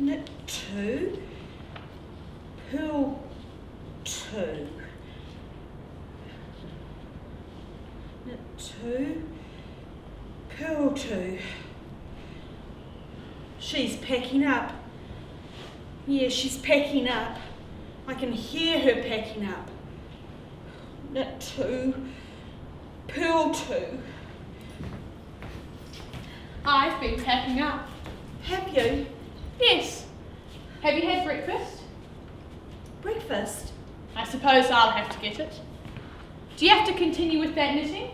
Knit 2, purl 2. Knit 2, purl 2. She's packing up. Yeah, she's packing up. I can hear her packing up. Knit 2, purl 2. I've been packing up. Have you? Yes. Have you had breakfast? Breakfast? I suppose I'll have to get it. Do you have to continue with that knitting?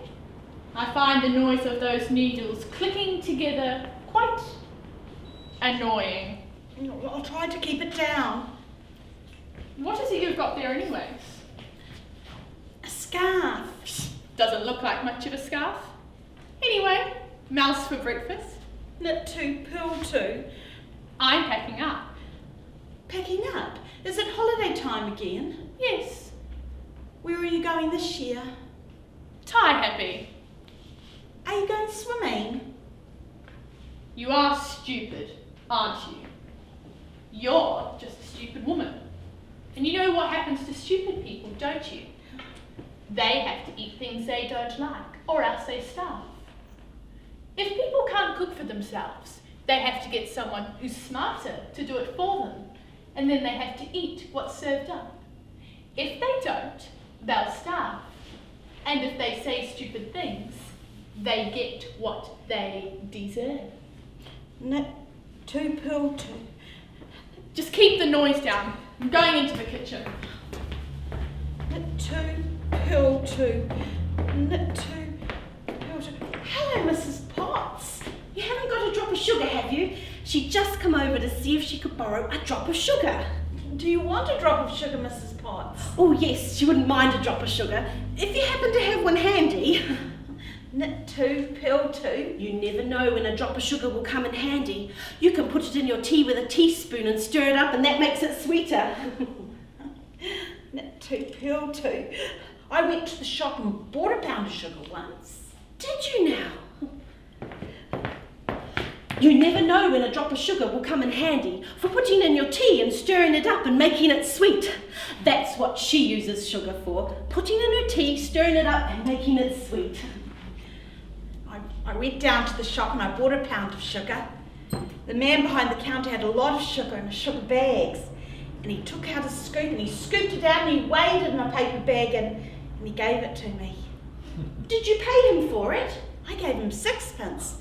I find the noise of those needles clicking together quite annoying. I'll try to keep it down. What is it you've got there anyways? A scarf. Doesn't look like much of a scarf. Anyway, mouse for breakfast. Knit 2, purl 2. I'm packing up. Packing up? Is it holiday time again? Yes. Where are you going this year? Tie happy. Are you going swimming? You are stupid, aren't you? You're just a stupid woman. And you know what happens to stupid people, don't you? They have to eat things they don't like, or else they starve. If people can't cook for themselves, they have to get someone who's smarter to do it for them, and then they have to eat what's served up. If they don't, they'll starve. And if they say stupid things, they get what they deserve. Knit 2, purl 2. Just keep the noise down. I'm going into the kitchen. Knit 2, purl 2. Knit 2, purl 2. Hello, Mrs. Potts. You haven't got a drop of sugar, have you? She'd just come over to see if she could borrow a drop of sugar. Do you want a drop of sugar, Mrs. Potts? Oh yes, she wouldn't mind a drop of sugar, if you happen to have one handy. Knit 2, purl 2. You never know when a drop of sugar will come in handy. You can put it in your tea with a teaspoon and stir it up, and that makes it sweeter. Knit 2, purl 2. I went to the shop and bought a pound of sugar once. Did you now? You never know when a drop of sugar will come in handy for putting in your tea and stirring it up and making it sweet. That's what she uses sugar for, putting in her tea, stirring it up and making it sweet. I went down to the shop and I bought a pound of sugar. The man behind the counter had a lot of sugar in sugar bags, and he took out a scoop and he scooped it out and he weighed it in a paper bag and he gave it to me. Did you pay him for it? I gave him 6pence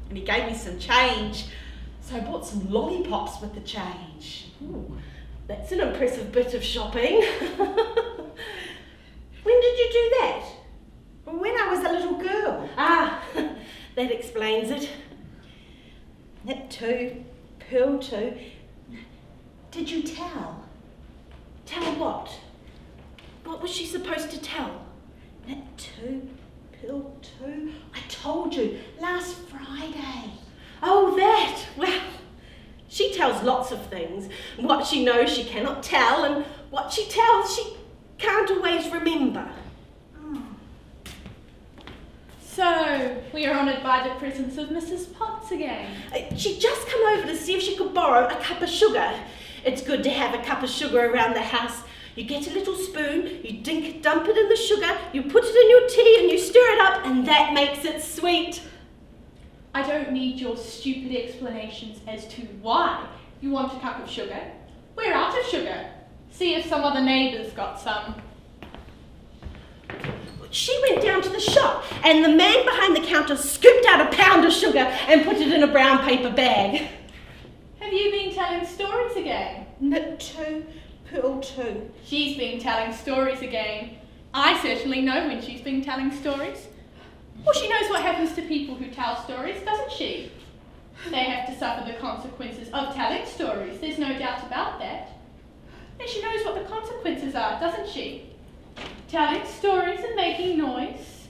and he gave me some change, so I bought some lollipops with the change. Ooh, that's an impressive bit of shopping. When did you do that? When I was a little girl. Ah, that explains it. Knit 2, purl 2. Did you tell? Tell what? What was she supposed to tell? Knit 2, purl 2. I told you, last Friday. Oh, that! Well, she tells lots of things. What she knows she cannot tell, and what she tells she can't always remember. So, we are honoured by the presence of Mrs. Potts again. She'd just come over to see if she could borrow a cup of sugar. It's good to have a cup of sugar around the house. You get a little spoon, you dump it in the sugar, you put it in your tea and you stir it up, and that makes it sweet. I don't need your stupid explanations as to why you want a cup of sugar. We're out of sugar. See if some other neighbours got some. She went down to the shop and the man behind the counter scooped out a pound of sugar and put it in a brown paper bag. Have you been telling stories again? Knit 2, purl 2. She's been telling stories again. I certainly know when she's been telling stories. Well, she knows what happens to people who tell stories, doesn't she? They have to suffer the consequences of telling stories, there's no doubt about that. And she knows what the consequences are, doesn't she? Telling stories and making noise.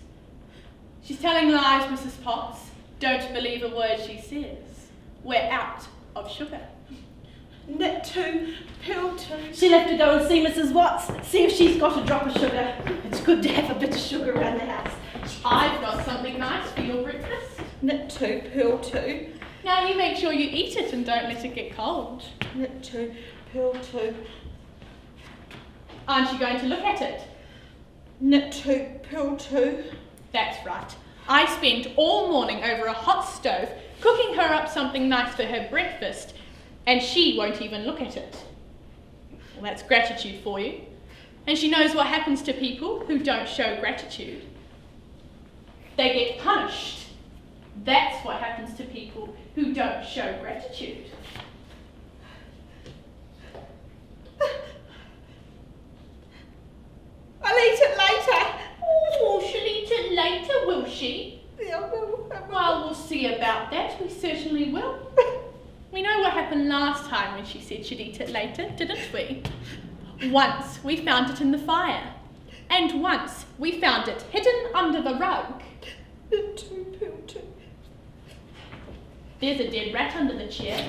She's telling lies, Mrs. Potts. Don't believe a word she says. We're out of sugar. Knit 2, purl 2. She'll have to go and see Mrs. Watts, see if she's got a drop of sugar. It's good to have a bit of sugar around the house. I've got something nice for your breakfast. Knit 2, purl 2. Now you make sure you eat it and don't let it get cold. Knit 2, purl 2. Aren't you going to look at it? Knit 2, purl 2. That's right. I spent all morning over a hot stove cooking her up something nice for her breakfast, and she won't even look at it. Well, that's gratitude for you. And she knows what happens to people who don't show gratitude. They get punished. That's what happens to people who don't show gratitude. I'll eat it later. Oh, she'll eat it later, will she? Yeah, I will. Well, we'll see about that. We certainly will. We know what happened last time when she said she'd eat it later, didn't we? Once we found it in the fire. And once we found it hidden under the rug. Knit 2, purl 2. There's a dead rat under the chair.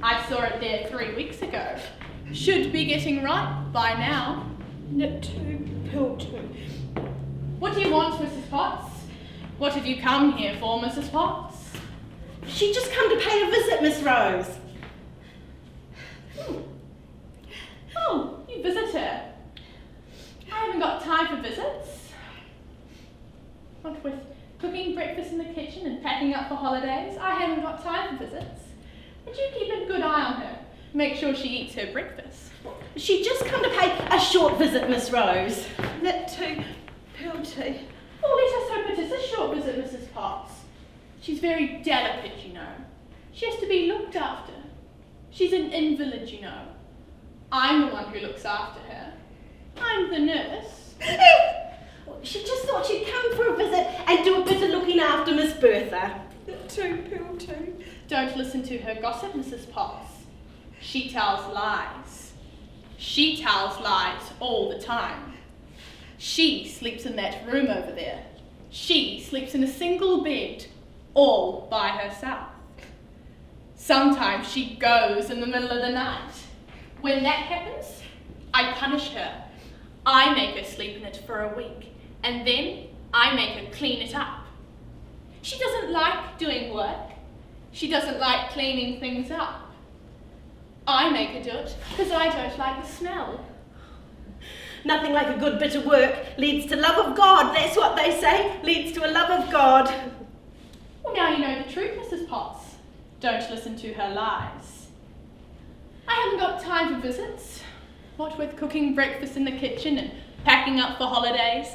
I saw it there 3 weeks ago. Should be getting ripe by now. Knit 2, purl 2. What do you want, Mrs. Potts? What have you come here for, Mrs. Potts? She just come to pay a visit, Miss Rose. Oh, you visit her. I haven't got time for visits. What with cooking breakfast in the kitchen and packing up for holidays, I haven't got time for visits. But you keep a good eye on her. Make sure she eats her breakfast. She just come to pay a short visit, Miss Rose. Knit 2, purl 2. Oh, let us hope it is a short visit, Mrs. Potts. She's very delicate, you know. She has to be looked after. She's an invalid, you know. I'm the one who looks after her. I'm the nurse. She just thought she'd come for a visit and do a bit of looking after Miss Bertha. Knit 2, purl 2. Don't listen to her gossip, Mrs. Potts. She tells lies. She tells lies all the time. She sleeps in that room over there. She sleeps in a single bed, all by herself. Sometimes she goes in the middle of the night. When that happens, I punish her. I make her sleep in it for a week, and then I make her clean it up. She doesn't like doing work. She doesn't like cleaning things up. I make her do it because I don't like the smell. Nothing like a good bit of work leads to love of God. That's what they say, leads to a love of God. Well, now you know the truth, Mrs. Potts. Don't listen to her lies. I haven't got time for visits. What with cooking breakfast in the kitchen and packing up for holidays,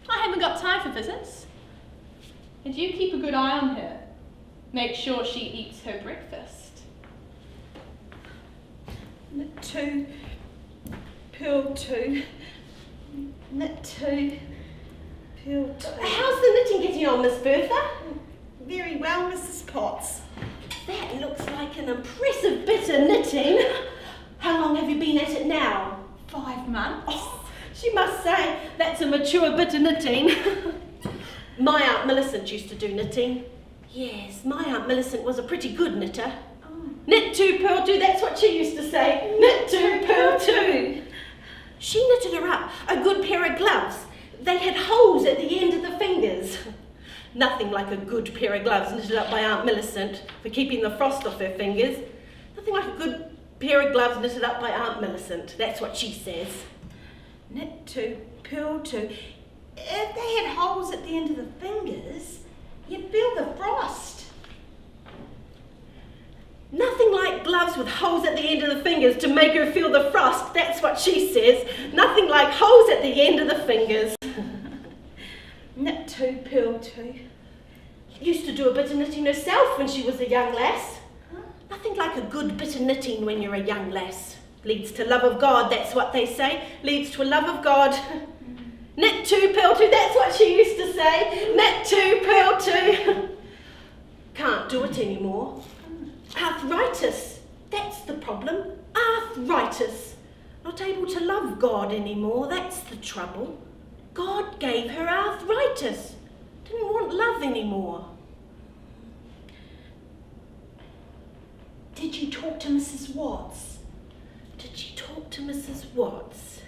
I haven't got time for visits. And you keep a good eye on her. Make sure she eats her breakfast. Knit 2, purl 2. Knit 2, purl 2. How's the knitting getting on, Miss Bertha? Very well, Mrs. Potts. That looks like an impressive bit of knitting. How long have you been at it now? 5 months. Oh, she must say that's a mature bit of knitting. My Aunt Millicent used to do knitting. Yes, my Aunt Millicent was a pretty good knitter. Oh. Knit 2, purl 2, that's what she used to say. Knit 2, purl 2. She knitted her up a good pair of gloves. They had holes at the end of the fingers. Nothing like a good pair of gloves knitted up by Aunt Millicent for keeping the frost off her fingers. Nothing like a good pair of gloves knitted up by Aunt Millicent. That's what she says. Knit 2, purl 2. If they had holes at the end of the fingers, you'd feel the frost. Nothing like gloves with holes at the end of the fingers to make her feel the frost. That's what she says. Nothing like holes at the end of the fingers. Knit 2, purl 2. Used to do a bit of knitting herself when she was a young lass. Nothing like a good bit of knitting when you're a young lass. Leads to love of God, that's what they say. Leads to a love of God. Knit 2, purl 2, that's what she used to say. Knit 2, purl 2. Can't do it anymore. Arthritis, that's the problem. Arthritis. Not able to love God anymore, that's the trouble. God gave her arthritis. Didn't want love anymore. Did you talk to Mrs. Watts? Did she talk to Mrs. Watts?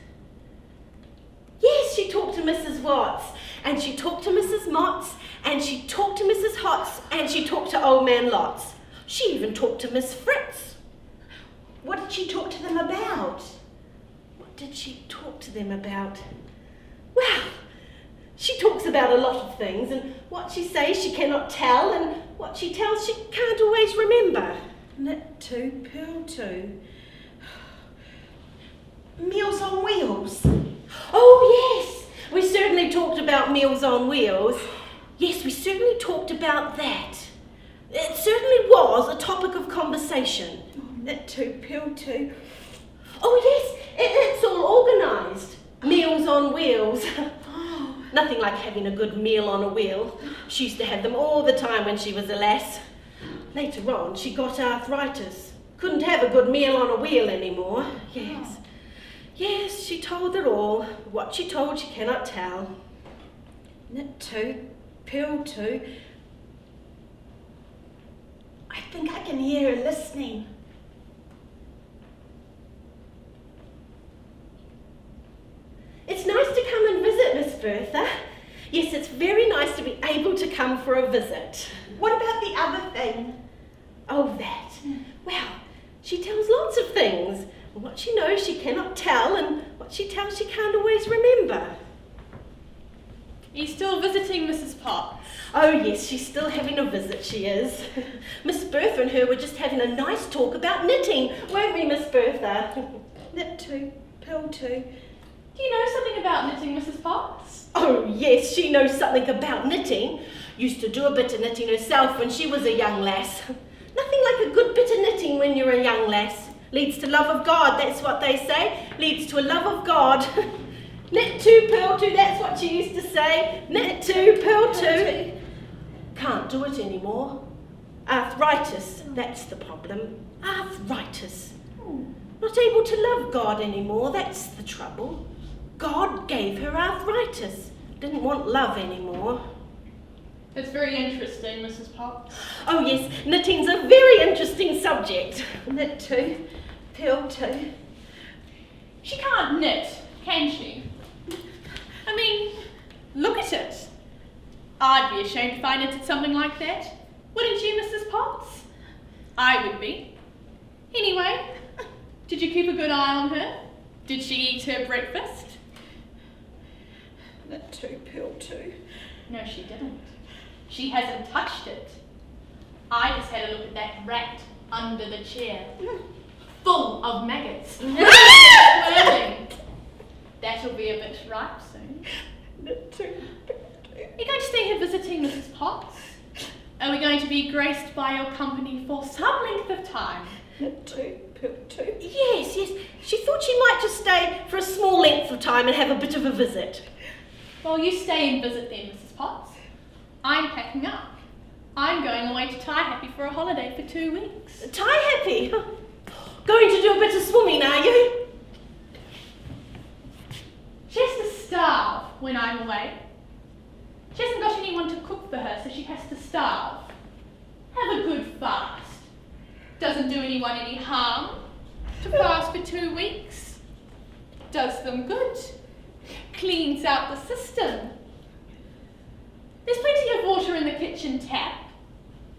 Yes, she talked to Mrs. Watts. And she talked to Mrs. Motts. And she talked to Mrs. Hotts. And she talked to Old Man Lots. She even talked to Miss Fritz. What did she talk to them about? What did she talk to them about? Well, she talks about a lot of things, and what she says she cannot tell, and what she tells she can't always remember. Knit to, purl to. Meals on Wheels. Oh yes, we certainly talked about Meals on Wheels. Yes, we certainly talked about that. It certainly was a topic of conversation. Knit to, purl to. Oh yes, it's all organised. Meals on Wheels. Nothing like having a good meal on a wheel. She used to have them all the time when she was a lass. Later on, she got arthritis. Couldn't have a good meal on a wheel anymore. Yes. Yes, she told it all. What she told, she cannot tell. Knit to, purl to. I think I can hear her listening. It's nice to come and visit, Miss Bertha. Yes, it's very nice to be able to come for a visit. What about the other thing? Oh, that. Well, she tells lots of things. What she knows she cannot tell, and what she tells she can't always remember. Are you still visiting Mrs. Potts? Oh yes, she's still having a visit, she is. Miss Bertha and her were just having a nice talk about knitting, weren't we, Miss Bertha? Knit to, purl to. Do you know something about knitting, Mrs. Potts? Oh yes, she knows something about knitting. Used to do a bit of knitting herself when she was a young lass. Nothing like a good bit of knitting when you're a young lass. Leads to love of God, that's what they say. Leads to a love of God. Knit to, purl to, that's what she used to say. Knit to, purl to. Can't do it anymore. Arthritis, that's the problem. Arthritis. Not able to love God anymore, that's the trouble. God gave her arthritis. Didn't want love anymore. It's very interesting, Mrs. Potts. Oh yes, knitting's a very interesting subject. Knit to, purl to. She can't knit, can she? I mean, look at it. I'd be ashamed if I knitted something like that. Wouldn't you, Mrs. Potts? I would be. Anyway, did you keep a good eye on her? Did she eat her breakfast? Knit to, purl to. No, she didn't. She hasn't touched it. I just had a look at that rat under the chair, full of maggots. Swirling. That'll be a bit ripe soon. Knit to, purl to. Are you going to stay here visiting, Mrs. Potts? Are we going to be graced by your company for some length of time? Knit to, purl to. Yes, yes. She thought she might just stay for a small length of time and have a bit of a visit. Well, you stay and visit then, Mrs. Potts. I'm packing up. I'm going away to Tie Happy for a holiday for 2 weeks. Tie Happy? Going to do a bit of swimming, are you? She has to starve when I'm away. She hasn't got anyone to cook for her, so she has to starve. Have a good fast. Doesn't do anyone any harm. To fast for 2 weeks. Does them good. Cleans out the system. There's plenty of water in the kitchen tap.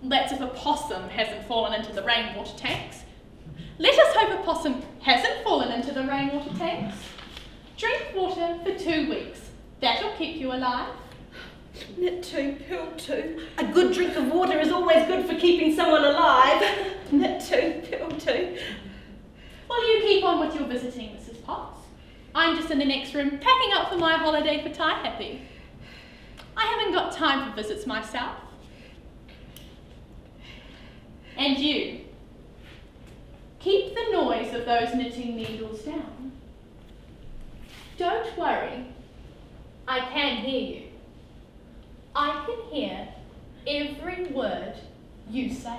That's if a possum hasn't fallen into the rainwater tanks. Let us hope a possum hasn't fallen into the rainwater tanks. Drink water for 2 weeks. That'll keep you alive. Knit to, purl to. A good drink of water is always good for keeping someone alive. Knit to, purl to. Well, you keep on with your visiting, Mrs. Potts. I'm just in the next room packing up for my holiday for Tie Happy. I haven't got time for visits myself. And you, keep the noise of those knitting needles down. Don't worry, I can hear you. I can hear every word you say.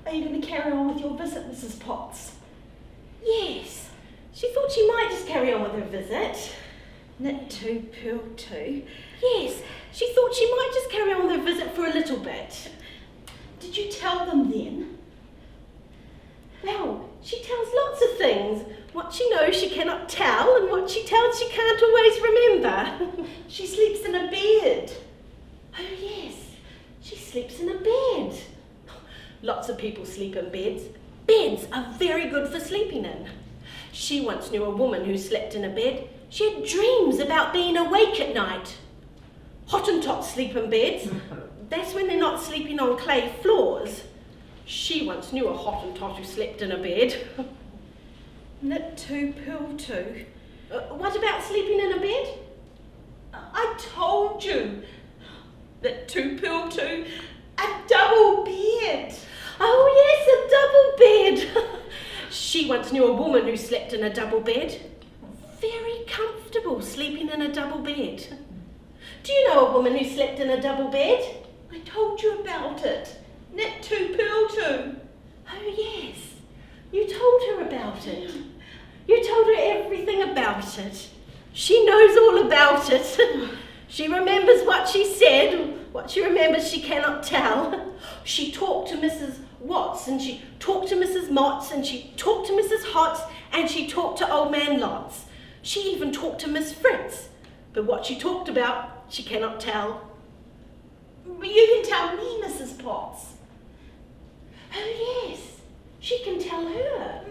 Are you going to carry on with your visit, Mrs. Potts? Yes. She thought she might just carry on with her visit. Knit to, purl to. Yes, she thought she might just carry on with her visit for a little bit. Did you tell them then? Well, She tells lots of things. What she knows she cannot tell, and what she tells she can't always remember. She sleeps in a bed. Oh yes, she sleeps in a bed. Lots of people sleep in beds. Beds are very good for sleeping in. She once knew a woman who slept in a bed. She had dreams about being awake at night. Hottentots sleep in beds. That's when they're not sleeping on clay floors. She once knew a Hottentot who slept in a bed. Knit 2, pill 2. What about sleeping in a bed? I told you. Knit 2, pill 2. A double bed. Oh yes, a double bed. She once knew a woman who slept in a double bed. Very comfortable sleeping in a double bed. Do you know a woman who slept in a double bed? I told you about it. Knit 2, pill 2. Oh yes, you told her about it. You told her everything about it. She knows all about it. She remembers what she said, what she remembers she cannot tell. She talked to Mrs. Watts, and she talked to Mrs. Motts, and she talked to Mrs. Hotts, and she talked to Old Man Lots. She even talked to Miss Fritz, but what she talked about, she cannot tell. But you can tell me, Mrs. Potts. Oh yes, she can tell her.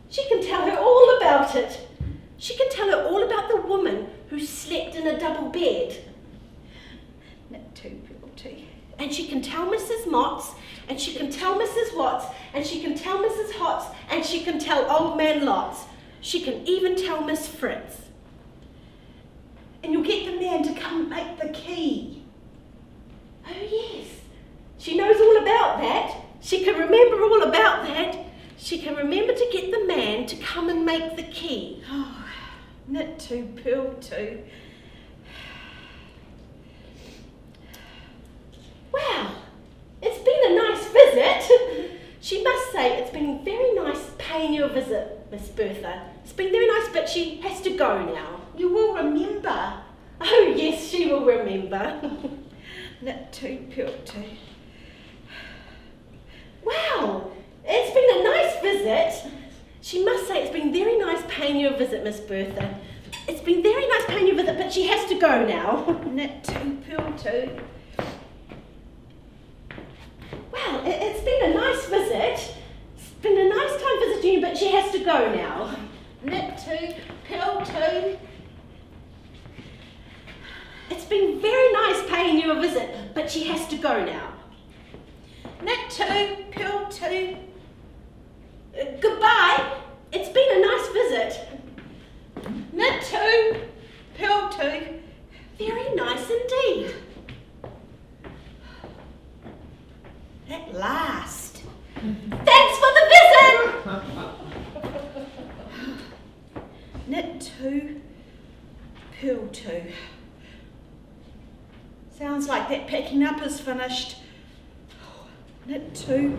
She can tell her all about it. She can tell her all about the woman who slept in a double bed. Knit 2, pill 2. And she can tell Mrs. Motts, and she can tell Mrs. Watts, and she can tell Mrs. Hotts, and she can tell Old Man Lots. She can even tell Miss Fritz. And you'll get the man to come make the key. Oh yes, she knows all about that. She can remember all about that. She can remember to get the man to come and make the key. Oh, knit 2, pill 2. Wow, it's been a nice visit. She must say it's been very nice paying you a visit, Miss Bertha. It's been very nice, but she has to go now. You will remember. Oh yes, she will remember. Knit 2, pill 2. Wow, it's been a nice visit. She must say it's been very nice paying you a visit, Miss Bertha. It's been very nice paying you a visit, but she has to go now. Knit 2, pill 2. Well, it's been a nice visit. It's been a nice time visiting you, but she has to go now. Knit 2, pill 2. It's been very nice paying you a visit, but she has to go now. Knit 2, pill 2. Goodbye. It's been a nice visit. Knit 2, pill 2. Very nice indeed. At last. Thanks for the visit. Knit 2, pill 2. Sounds like that packing up is finished. Knit 2,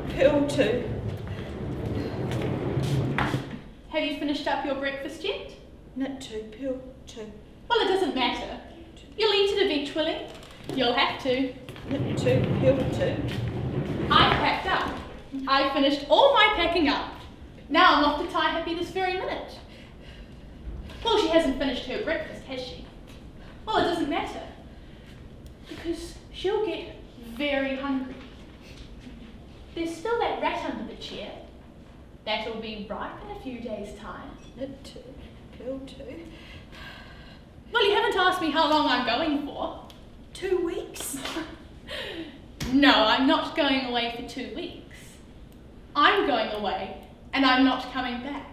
pill 2. Have you finished up your breakfast yet? Knit 2, pill 2. Well, it doesn't matter. You'll eat it eventually. You'll have to. Knit 2, pill 2. I packed up. I finished all my packing up. Now I'm off to tie Happy this very minute. Well, she hasn't finished her breakfast, has she? Well, it doesn't matter. Because she'll get very hungry. There's still that rat under the chair. That'll be ripe in a few days' time. Knit 2, pill 2. Well, you haven't asked me how long I'm going for. 2 weeks. No, I'm not going away for 2 weeks. I'm going away, and I'm not coming back.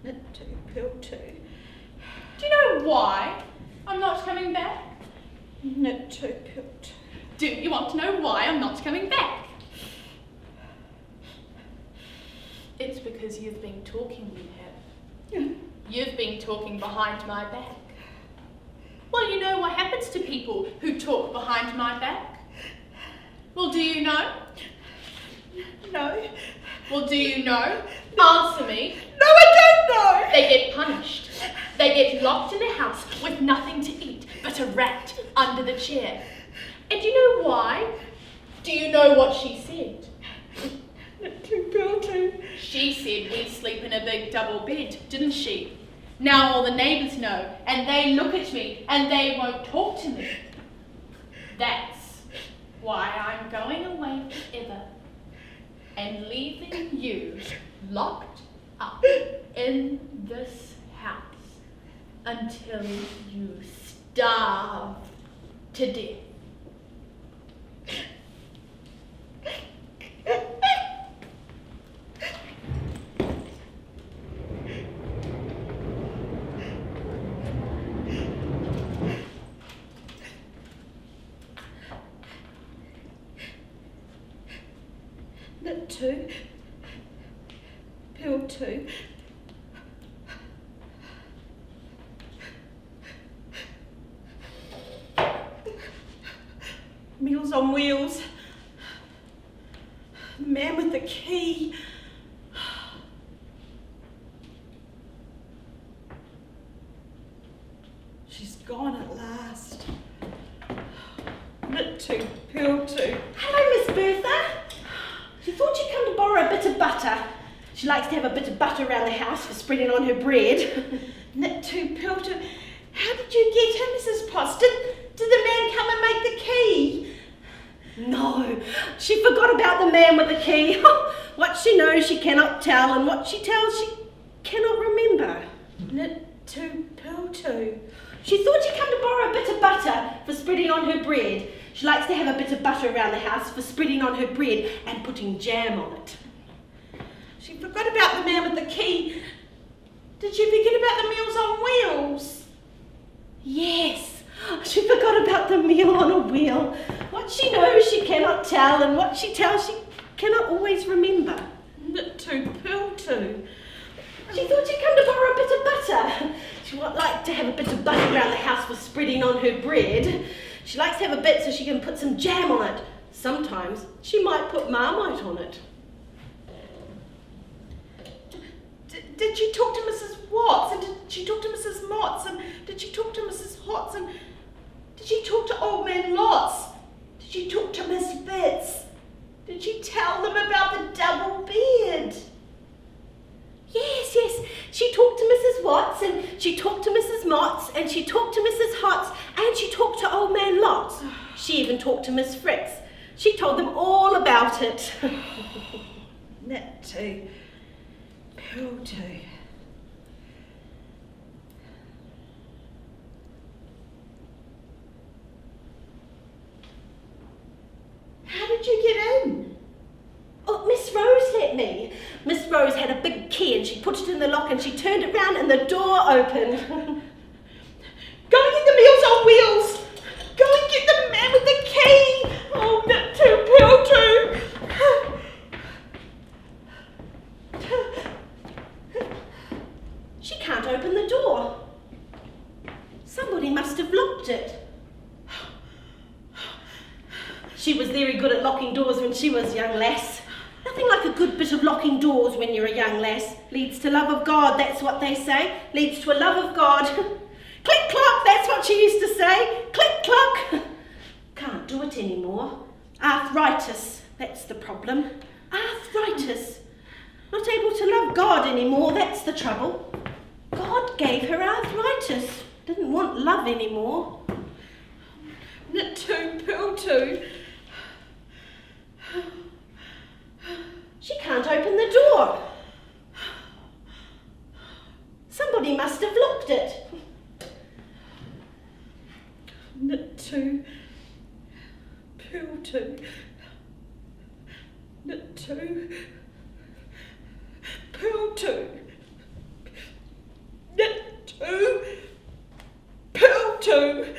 Knit 2, pill 2. Do you know why I'm not coming back? Knit 2, pill 2. Do you want to know why I'm not coming back? It's because you've been talking, you have. You've been talking behind my back. Well, you know what happens to people who talk behind my back? Well, do you know? No. Well, do you know? Answer me. No, I don't know. They get punished. They get locked in a house with nothing to eat but a rat under the chair. And do you know why? Do you know what she said? Knit 2, pill 2. She sleep in a big double bed, didn't she? Now all the neighbours know, and they look at me, and they won't talk to me. That's why I'm going away forever, and leaving you locked up in this house until you starve to death. Knit 2, purl 2. Meals on Wheels. The man with the key. She's gone at last. Knit 2, purl 2. Hello, Miss Bertha. She thought you'd come to borrow a bit of butter. She likes to have a bit of butter around the house for spreading on her bread. Knit 2, purl 2. How did you get him, Mrs. Potts? Did the man come and make the key? No, she forgot about the man with the key. What she knows she cannot tell, and what she tells she cannot remember. Knit 2, purl 2. She thought she'd come to borrow a bit of butter for spreading on her bread. She likes to have a bit of butter around the house for spreading on her bread and putting jam on it. She forgot about the man with the key. Did she forget about the Meals on Wheels? Yes, she forgot about the meal on a wheel. What she knows she cannot tell, and what she tells she cannot always remember. Knit 2, purl 2. She thought she'd come to borrow a bit of butter. She would like to have a bit of butter around the house for spreading on her bread. She likes to have a bit so she can put some jam on it. Sometimes she might put Marmite on it. Did she talk to Mrs. Watts? And did she talk to Mrs. Motts? And did she talk to Mrs. Hotts? And did she talk to Old Man Lots? Did she talk to Miss Bits? Did she tell them about the double bed? Yes, yes. She talked to Mrs. Watts, and she talked to Mrs. Motts, and she talked to Mrs. Hotts, and she talked to Old Man Lots. She even talked to Miss Fricks. She told them all about it. Knit 2, purl 2. How did you get in? Oh, Miss Rose let me. Miss Rose had a big key and she put it in the lock and she turned it round and the door opened. Go and get the Meals on Wheels. Go and get the man with the key. Oh, Knit 2, purl 2. She can't open the door. Somebody must have locked it. She was very good at locking doors when she was a young lass. Nothing like a good bit of locking doors when you're a young lass. Leads to love of God, that's what they say. Leads to a love of God. Click clock, that's what she used to say. Click clock. Can't do it anymore. Arthritis, that's the problem. Arthritis. Not able to love God anymore, that's the trouble. God gave her arthritis. Didn't want love anymore. Knit 2, purl 2. She can't open the door. Somebody must have locked it. Knit 2, purl 2. Knit 2, purl 2. Knit 2, purl 2.